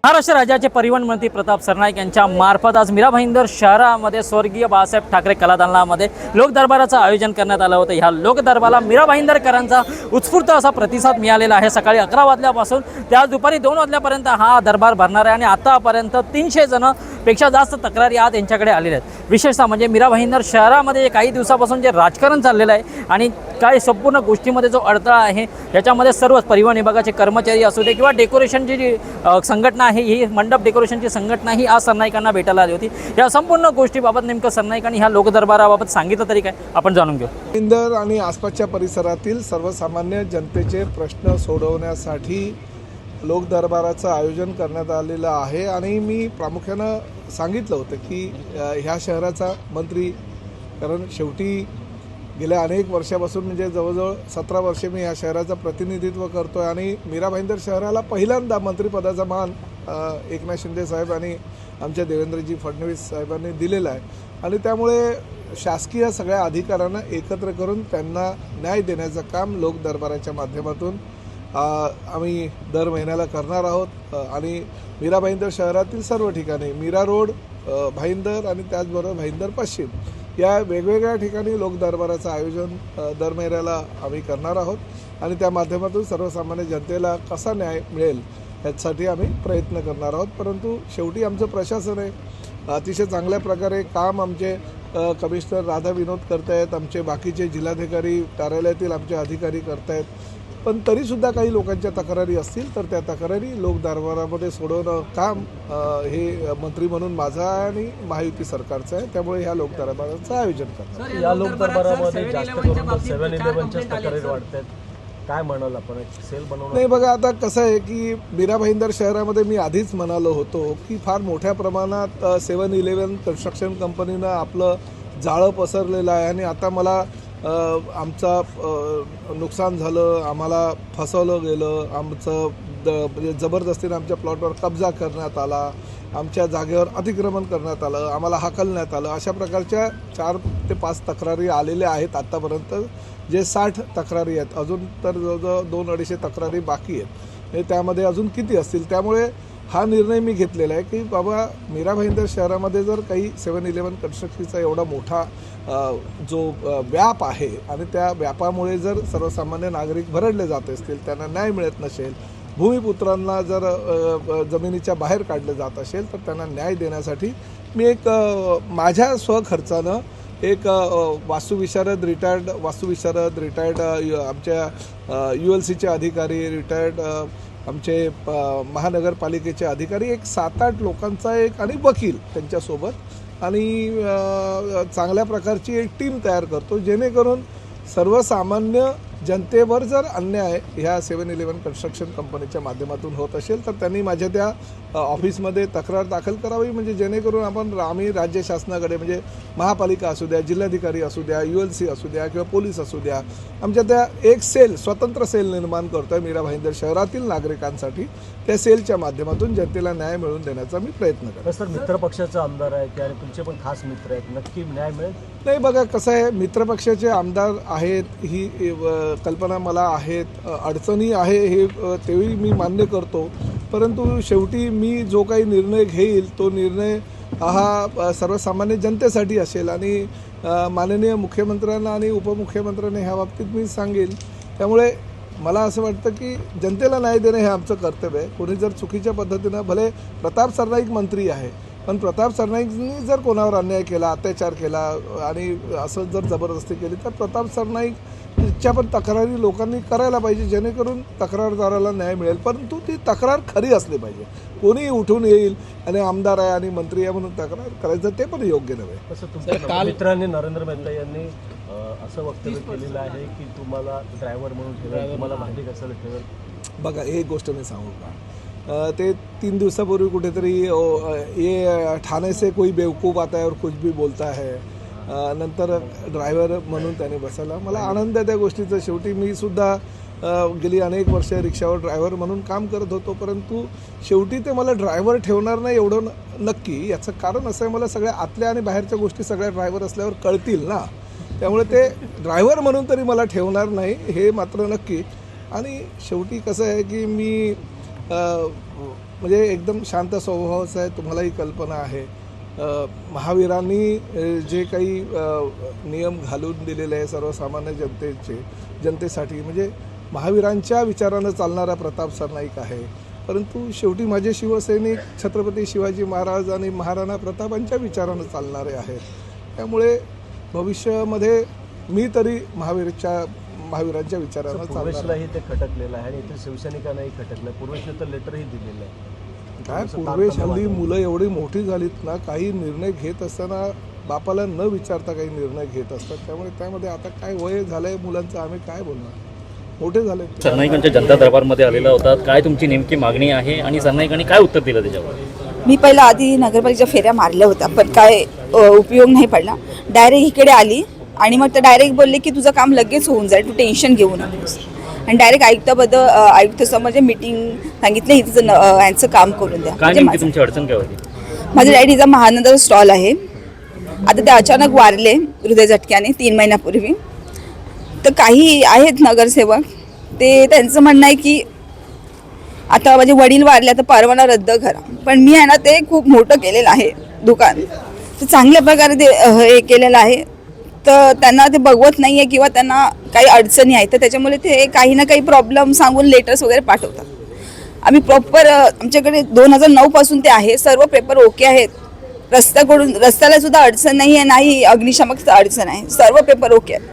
महाराष्ट्र राज्याचे परिवहन मंत्री प्रताप सरनाईक यांच्या मार्फत आज मीरा भाईंदर शहरामध्ये स्वर्गीय बाळासाहेब ठाकरे कलादालनामध्ये लोकदरबाराचं आयोजन करण्यात आलं होतं। ह्या लोकदरबाराला मीरा भाईंदरकरांचा उत्स्फूर्त असा प्रतिसाद मिळालेला आहे। सकाळी 11 वाजल्यापासून ते आज दुपारी 2 वाजल्यापर्यंत हा दरबार भरणार आहे आणि आतापर्यंत 300 जणांपेक्षा जास्त तक्रारी आज यांच्याकडे आलेल्या आहेत। विशेषतः म्हणजे मीरा भाईंदर शहरामध्ये काही दिवसापासून जे राजकारण चाललेलं आहे आणि काय संपूर्ण गोष्टीमध्ये जो अडथळा आहे याच्यामध्ये सर्व परिवहन विभागाचे कर्मचारी असू दे किंवा डेकोरेशनची जी संघटना आहे, ही मंडप डेकोरेशनची संघटना ही आज सरनाईकांना भेटायला आली होती। या संपूर्ण गोष्टीबाबत नेमकं सरनाईकांनी ह्या लोकदरबाराबाबत सांगितलं तरी काय आपण जाणून घेऊ। भाईंदर आणि आसपासच्या परिसरातील सर्वसामान्य जनतेचे प्रश्न सोडवण्यासाठी लोकदरबाराचं आयोजन करण्यात आलेलं आहे आणि मी प्रामुख्यानं सांगितलं होतं की ह्या शहराचा मंत्री, कारण शेवटी गेल्या अनेक वर्षापासून म्हणजे जवळजवळ 17 वर्षे मी या शहराचं प्रतिनिधित्व करतो आहे आणि मीरा भाईंदर शहराला पहिल्यांदा मंत्रिपदाचा मान एकनाथ शिंदे साहेब आणि आमच्या देवेंद्रजी फडणवीस साहेबांनी दिलेला आहे आणि त्यामुळे शासकीय सगळ्या अधिकाऱ्यांना एकत्र करून त्यांना न्याय देण्याचं काम लोकदरबाराच्या माध्यमातून आम्ही दर महिन्याला करणार आहोत आणि मीरा भाईंदर शहरातील सर्व ठिकाणी मीरा रोड, भाईंदर आणि त्याचबरोबर भाईंदर पश्चिम या वेगवेगळ्या ठिकाणी लोकदरबाराचं आयोजन दर महिन्याला आम्ही करणार आहोत आणि त्या माध्यमातून सर्वसामान्य जनतेला कसा न्याय मिळेल यासाठी आम्ही प्रयत्न करणार आहोत। परंतु शेवटी आमचं प्रशासन आहे, अतिशय चांगल्या प्रकारे काम आमचे कमिशनर राधा विनोद करतायत, आमचे बाकीचे जिल्हाधिकारी कार्यालयातील आमचे अधिकारी करतायत, पण तरीसुद्धा काही लोकांच्या तक्रारी असतील तर त्या तक्रारी लोकदरबारामध्ये सोडवणं काम हे मंत्री म्हणून माझं आहे आणि महायुती सरकारचं आहे। त्यामुळे ह्या लोकदरबाराचं आयोजन करतात। या लोकदरबारामध्ये जास्त करून 7-11च्या तक्रारी वाढतात, काय म्हणाल आपण, सेल बनवणार? नाही बघा, आता कसं आहे की मीरा भाईंदर शहरामध्ये मी आधीच म्हणालो होतो की फार मोठ्या प्रमाणात 7-11 कन्स्ट्रक्शन कंपनीनं आपलं जाळं पसरलेलं आहे आणि आता मला आमचा नुकसान झालं, आम्हाला फसवलं गेलं, आमचं म्हणजे जबरदस्तीने आमच्या प्लॉटवर कब्जा करण्यात आला, आमच्या जागेवर अतिक्रमण करण्यात आलं, आम्हाला हाकलण्यात आलं, अशा प्रकारच्या 4 ते 5 तक्रारी आलेल्या आहेत आत्तापर्यंत। जे 60 तक्रारी आहेत, अजून तर जवळजवळ 200-250 तक्रारी बाकी आहेत, हे त्यामध्ये अजून किती असतील। त्यामुळे हा निर्णय मी घेतलेला आहे की बाबा मीरा भाईंदर शहरामध्ये जर काही 7-11 कन्स्ट्रक्शनचा एवढा मोठा जो व्याप आहे आणि त्या व्यापामुळे जर सर्वसामान्य नागरिक भरडले जात असतील, त्यांना न्याय मिळत नसेल, भूमिपुत्रांना जर जमिनीच्या बाहेर काढलं जात असेल तर त्यांना न्याय देण्यासाठी मी एक माझ्या स्वखर्चानं एक वास्तुविशारद रिटायर्ड आमच्या ULCचे अधिकारी, रिटायर्ड आमचे महानगरपालिकेचे अधिकारी, एक 7-8 लोकांचा एक आणि वकील त्यांच्यासोबत आणि चांगल्या प्रकारची एक टीम तयार करतो, जेणेकरून सर्वसामान्य जनतेवर जर अन्याय ह्या 7-11 कन्स्ट्रक्शन कंपनीच्या माध्यमातून होत असेल तर त्यांनी माझ्या त्या ऑफिसमध्ये तक्रार दाखल करावी, म्हणजे जेणेकरून आम्ही राज्य शासनाकडे म्हणजे महापालिका असू द्या, जिल्हाधिकारी असू द्या, ULC असू द्या किंवा पोलीस असू द्या, आमच्या त्या एक सेल, स्वतंत्र सेल निर्माण करतो आहे मीरा भाईंदर शहरातील नागरिकांसाठी। त्या सेलच्या माध्यमातून जनतेला न्याय मिळवून देण्याचा मी प्रयत्न करतो। सर, मित्रपक्षाचे आमदार आहेत आणि तुमचे पण खास मित्र आहेत, नक्की न्याय मिळेल? नाही बघा, कसं आहे, मित्रपक्षाचे आमदार आहेत ही कल्पना मला आहेत, अडचणी आहे हे तेही मी मान्य करतो, परंतु शेवटी मी जो काही निर्णय घेईल तो निर्णय हा सर्वसामान्य जनतेसाठी असेल आणि माननीय मुख्यमंत्र्यांना आणि उपमुख्यमंत्र्यांना ह्या बाबतीत मी सांगेल। त्यामुळे मला असं वाटतं की जनतेला न्याय देणं हे आमचं कर्तव्य आहे। कोणी जर चुकीच्या पद्धतीनं, भले प्रताप सरनाईक मंत्री आहे पण प्रताप सरनाईकनी जर कोणावर अन्याय केला, अत्याचार केला आणि असं जर जबरदस्ती केली तर प्रताप सरनाईकच्या पण तक्रारी लोकांनी करायला पाहिजे, जेणेकरून तक्रारदाराला न्याय मिळेल, परंतु ती तक्रार खरी असली पाहिजे। कोणीही उठून येईल आणि आमदार आहे आणि मंत्री आहे म्हणून तक्रार करायचं ते पण योग्य नव्हे। तसं तुमच्या मित्रांनी नरेंद्र मेहता यांनी असं वक्तव्य केलेलं आहे की तुम्हाला ड्रायव्हर म्हणून ठेवेल, तुम्हाला भांडी घासायला ठेवेल। बघा, एक गोष्ट मी सांगू का, ते 3 दिवसापूर्वी कुठेतरी ये ठाणे से कोई बेवकूफ़ आता है और कुछ भी बोलता है, नंतर ड्रायव्हर म्हणून त्याने बसायला मला आनंद आहे त्या गोष्टीचा। शेवटी मी सुद्धा गेली अनेक वर्ष रिक्षावर ड्रायव्हर म्हणून काम करत होतो, परंतु शेवटी ते मला ड्रायव्हर ठेवणार नाही एवढं नक्की। याचं कारण असं आहे, मला सगळ्या आतल्या आणि बाहेरच्या गोष्टी सगळ्या ड्रायव्हर असल्यावर कळतील ना, त्यामुळे ते ड्रायव्हर म्हणून तरी मला ठेवणार नाही हे मात्र नक्की। आणि शेवटी कसं आहे की मी म्हणजे एकदम शांत स्वभावाचं आहे, तुम्हालाही कल्पना आहे. महावीरांनी जे काही नियम घालून दिलेले आहे सर्वसामान्य जनतेसाठी, म्हणजे महावीरांच्या विचारानं चालणारा प्रताप सरनाईक आहे. परंतु शेवटी माझे शिवसैनिक छत्रपती शिवाजी महाराज आणि महाराणा प्रतापांच्या विचारानं चालणारे आहेत. त्यामुळे भविष्यामध्ये मी तरी महावीरांच्या विचारानं चालणार. पूर्वेशलाही ते खटकलेलं आहे आणि इथे शिवसैनिकांनाही खटकलं. पूर्वेशने तर लेटरही दिलेलं आहे. काय पूर्वेश हल्ली मुलं एवढी मोठी झालीत ना, काही निर्णय घेत असताना बापाला न विचारता काही निर्णय घेत असतात. त्यामुळे त्यामध्ये आता काय वय झालंय मुलांचं, आम्ही काय बोलणार, मोठे झाले. सरनाईकांच्या जनता दरबारमध्ये आलेला होता, काय तुमची नेमकी मागणी आहे आणि सरनाईकांनी काय उत्तर दिलं त्याच्यावर? मी पहिला आधी नगरपालिकेच्या फेऱ्या मारल्या होत्या, पण काय उपयोग नाही पडला. डायरेक्ट इकडे आली आणि मग ते डायरेक्ट बोलले की तुझं काम लगेच होऊन जाईल, तू टेन्शन घेऊ नकोस. आणि डायरेक्ट आयुक्त मीटिंग सांगितलं, हिचं यांचं काम करून द्या. काय नेमकी तुमची अडचण काय होती? माझं डॅडीचा महानंदाचा स्टॉल आहे. आता ते अचानक वारले हृदय झटक्याने 3 महिन्यापूर्वी. तर काही आहेत नगरसेवक, ते त्यांचं म्हणणं आहे की आता माझे वडील वारले, आता परवाना रद्द करा. पण मी आहे ना, ते खूप मोठं केलेलं आहे दुकान, तर चांगल्या प्रकारे ते हे केलेलं आहे. तर त्यांना ते बघवत नाही आहे किंवा त्यांना काही अडचणी आहेत, तर त्याच्यामुळे ते काही ना काही प्रॉब्लेम सांगून लेटर्स वगैरे पाठवतात. आम्ही प्रॉपर आमच्याकडे 2009 पासून ते आहे, सर्व पेपर ओके आहेत. रस्त्याला सुद्धा अडचण नाही आहे, नाही अग्निशामक अडचण आहे, सर्व पेपर ओके आहेत.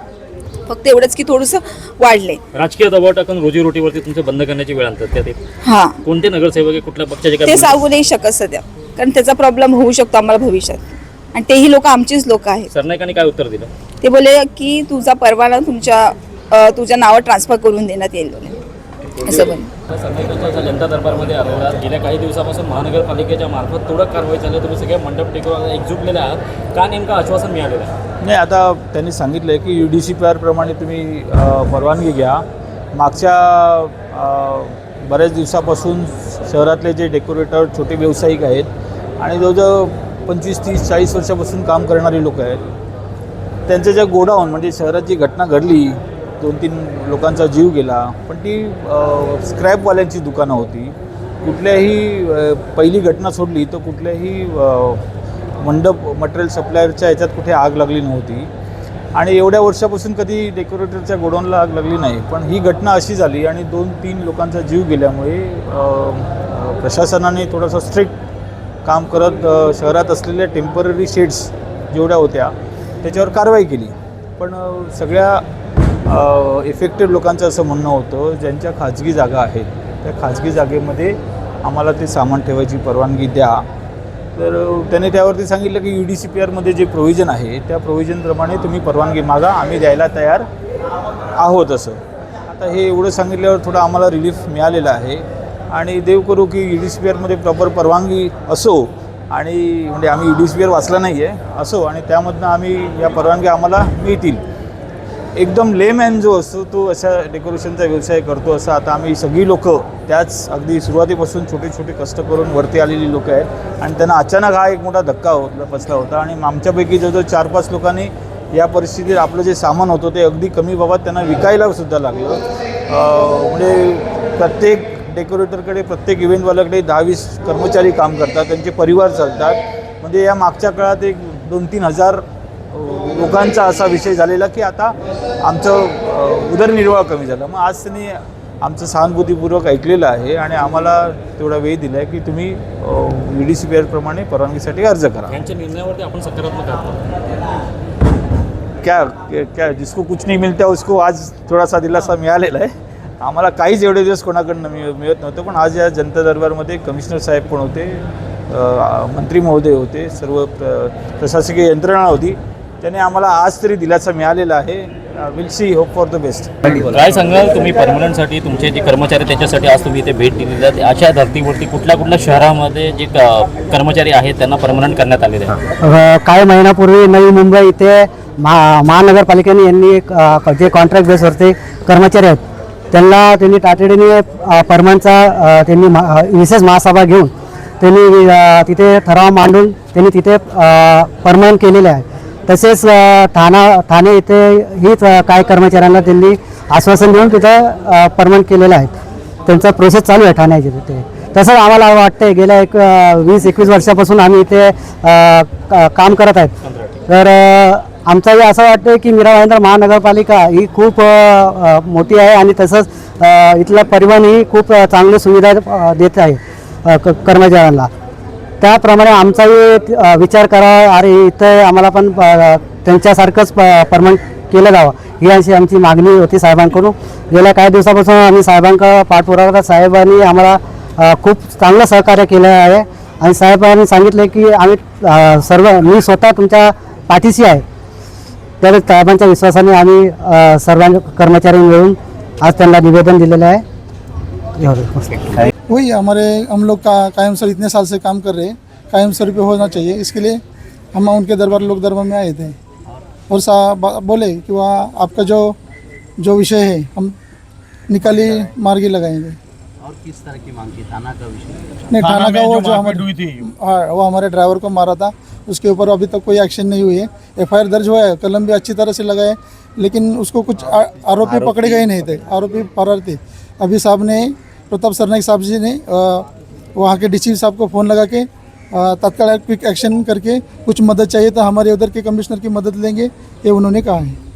फक्त एवढंच की थोडंसं वाढले. राजकीय दबाव टाकून रोजीरोटीवरती तुमचं बंद करण्याची वेळ आणतात त्यात हां, कोणते नगरसेवक आहे, कुठल्या पक्षाचे ते सांगू नाही शकत सध्या, कारण त्याचा प्रॉब्लेम होऊ शकतो आम्हाला भविष्यात. आणि तेही लोक आमचीच लोक आहेत. सरनाईकांनी काय उत्तर दिलं? ते बोले की तुझा परवाना तुझ्या नावावर ट्रान्सफर करून देण्यात येईल बोले, असं बोल. सरनाईकांच्या जनता दरबारमध्ये आलेला गेल्या काही दिवसापासून महानगरपालिकेच्या मार्फत थोडं कारवाई चालली, तुम्ही सगळे मंडप टेकून एकजुटलेले आहात, का नेमकं आश्वासन मिळालेलं आहे? नाही, आता त्यांनी सांगितलं आहे की UDCPR प्रमाणे तुम्ही परवानगी घ्या. मागच्या बऱ्याच दिवसापासून शहरातले जे डेकोरेटर छोटे व्यावसायिक आहेत आणि जवळजवळ 25, 30, 40 वर्षापासून काम करणारी लोक आहेत, त्यांचं जे गोडाऊन, म्हणजे शहरात जी घटना घडली, 2-3 लोकांचा जीव गेला, पण ती स्क्रॅपवाल्यांची दुकानं होती. कुठल्याही पहिली घटना सोडली तर कुठल्याही मंडप मटेरियल सप्लायरच्या ह्याच्यात कुठे आग लागली नव्हती आणि एवढ्या वर्षापासून कधी डेकोरेटरच्या गोडाऊनला आग लागली नाही. पण ही घटना अशी झाली आणि 2-3 लोकांचा जीव गेल्यामुळे प्रशासनाने थोडंसं स्ट्रिक्ट काम करत शहरात असलेल्या टेम्पररी शेड्स जेवढ्या होत्या त्याच्यावर कारवाई केली. पण सगळ्या इफेक्टेड लोकांचं असं म्हणणं होतं, ज्यांच्या खाजगी जागा आहेत त्या खाजगी जागेमध्ये आम्हाला ते सामान ठेवायची परवानगी द्या. तर त्याने त्यावरती सांगितलं की UDCPRमध्ये जे प्रोव्हिजन आहे त्या प्रोव्हिजनप्रमाणे तुम्ही परवानगी मागा, आम्ही द्यायला तयार आहोत असं. आता हे एवढं सांगितल्यावर थोडं आम्हाला रिलीफ मिळालेलं आहे आणि देव करू की UDCPRमध्ये प्रॉपर परवानगी असो आणि म्हणजे आम्ही UDCPR वाचला नाही आहे असो आणि त्यामधनं आम्ही या परवानग्या आम्हाला मिळतील. एकदम लेमॅन जो असतो तो अशा डेकोरेशनचा व्यवसाय करतो असं आता आम्ही सगळी लोकं, त्याच अगदी सुरुवातीपासून छोटे छोटे कष्ट करून वरती आलेली लोकं आहेत आणि त्यांना अचानक हा एक मोठा धक्का बसला होता आणि आमच्यापैकी जवळजवळ 4-5 लोकांनी या परिस्थितीत आपलं जे सामान होतं ते अगदी कमी भावात त्यांना विकायला सुद्धा लागलं. म्हणजे प्रत्येक डेकोरेटरकडे, प्रत्येक इव्हेंटवाल्याकडे 10-20 कर्मचारी काम करतात, त्यांचे परिवार चालतात. म्हणजे या मागच्या काळात एक 2-3 हजार लोकांचा असा विषय झालेला की आता आमचं उदरनिर्वाह कमी झाला. मग आज त्यांनी आमचं सहानुभूतीपूर्वक ऐकलेलं आहे आणि आम्हाला तेवढा वेळ दिला आहे की तुम्ही UDCPR प्रमाणे परवानगीसाठी अर्ज करा. यांच्या निर्णयावरती आपण सकारात्मक आहात? क्या जिसको कुछ नहीं मिलता उसको आज थोडासा दिलासा मिळालेला आहे. आम्हाला काहीच एवढे दिवस कोणाकडनं मिळत नव्हतं, पण आज या जनता दरबारमध्ये कमिशनर साहेब पण होते, मंत्री महोदय होते, सर्व प्रशासकीय यंत्रणा होती. त्याने आम्हाला आज तरी दिलासा मिळालेला आहे. Will see, hope for the best. काय सांगाल तुम्ही परमनंटसाठी तुमचे जे कर्मचारी त्याच्यासाठी आज तुम्ही इथे भेट दिलेली आहे, अशा धर्तीवरती कुठल्या शहरामध्ये जे कर्मचारी आहेत त्यांना परमनंट करण्यात आलेले आहे? काही महिन्यापूर्वी नवी मुंबई इथे महानगरपालिकेने यांनी जे कॉन्ट्रॅक्ट बेसवरती कर्मचारी आहेत त्यांनी तातडीने परमनंटचा त्यांनी विशेष महासभा घेऊन त्यांनी तिथे ठराव मांडून त्यांनी तिथे परमनंट केलेले आहे. तसेच ठाणे इथे हीच काही कर्मचाऱ्यांना त्यांनी आश्वासन देऊन तिथं परमनंट केलेलं आहे. त्यांचा प्रोसेस चालू आहे ठाण्याची ते. तसंच आम्हाला वाटतंय गेल्या 20-21 वर्षापासून आम्ही इथे काम करत आहेत. तर आमचं असं वाटतं की मीरा भाईंदर महानगरपालिका ही खूप मोठी आहे आणि तसंच इथलं परिवहन ही खूप चांगली सुविधा देत आहे कर्मचाऱ्यांना. त्याप्रमाणे आमचाही विचार करा, अरे इथं आम्हाला पण त्यांच्यासारखंच परमनंट केलं जावं ही अशी आमची मागणी होती साहेबांकडून. गेल्या काही दिवसापासून आम्ही साहेबांका पाठपुरावा, साहेबांनी आम्हाला खूप चांगलं सहकार्य केलं आहे आणि साहेबांनी सांगितले की आम्ही मी स्वतः तुमच्या पाठीशी आहे. तर साहेबांच्या विश्वासाने आम्ही सर्व कर्मचारी मिळून आज त्यांना निवेदन दिलेलं आहे. वही हम लोग का कायम सर इतने साल से काम कर रहे हैं, कायम सर पे होना चाहिए. इसके लिए हम उनके दरबार लोक दरबार में आए थे और बोले कि वह आपका जो विषय है हम निकाली मार्गी लगाएंगे. और किस तरह की मांग की? थाना का विषय नहीं, थाना का वो जो वो हमारे ड्राइवर को मारा था उसके ऊपर अभी तक कोई एक्शन नहीं हुई है. FIR दर्ज हुआ है, कलम भी अच्छी तरह से लगा है, लेकिन उसको कुछ आरोपी पकड़े गए नहीं थे, आरोपी फरार थे. अभी साहब ने, प्रताप सरनाइक साहब जी ने वहाँ के DC साहब को फ़ोन लगा के तत्काल क्विक एक्शन करके कुछ मदद चाहिए तो हमारे उधर के कमिश्नर की मदद लेंगे, ये उन्होंने कहा है.